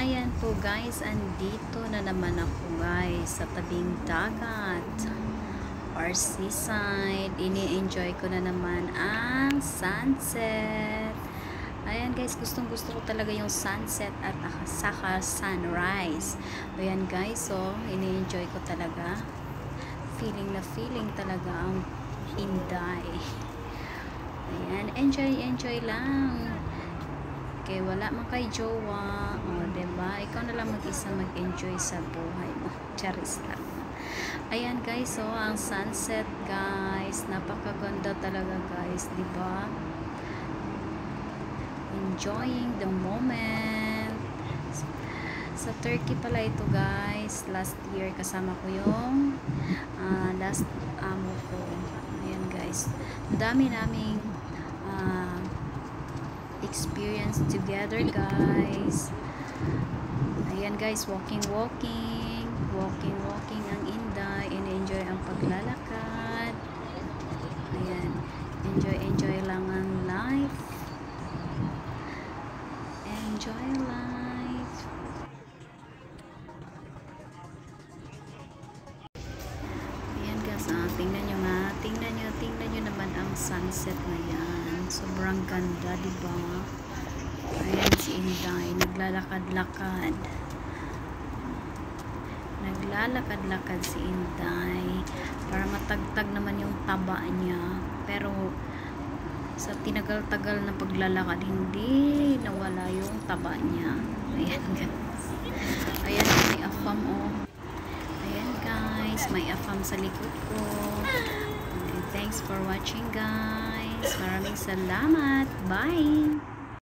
Ayan po guys, andito na naman ako guys sa tabing dagat or seaside. Ini-enjoy ko na naman ang sunset. Ayan guys, gustong gusto ko talaga yung sunset at saka sunrise. Ayan guys, so ini-enjoy ko talaga. Feeling na feeling talaga ang Inday. Ayan, enjoy lang. Okay, wala man kay jowa. O, diba? Ikaw na lang mag-isa mag-enjoy sa buhay mo. Charis lang. Ayan guys, so ang sunset guys. Napakaganda talaga guys, diba? Enjoying the moment. Sa Turkey pala ito guys. Last year kasama ko yung last amo ko. Ayan guys. Dami naming experience together guys. Ayan guys, walking ang Inday. Enjoy ang paglalakad. Ayan, enjoy lang ang life. Enjoy life. Ayan guys, tingnan nyo naman ang sunset na yan. Sobrang ganda, diba? Ayan si Inday, naglalakad-lakad si Inday para matagtag naman yung taba niya, pero sa tinagal-tagal na paglalakad hindi nawala yung taba niya. Ayan guys, ayan may afam ayan guys, may afam sa likod ko. Okay, thanks for watching guys, maraming salamat, bye.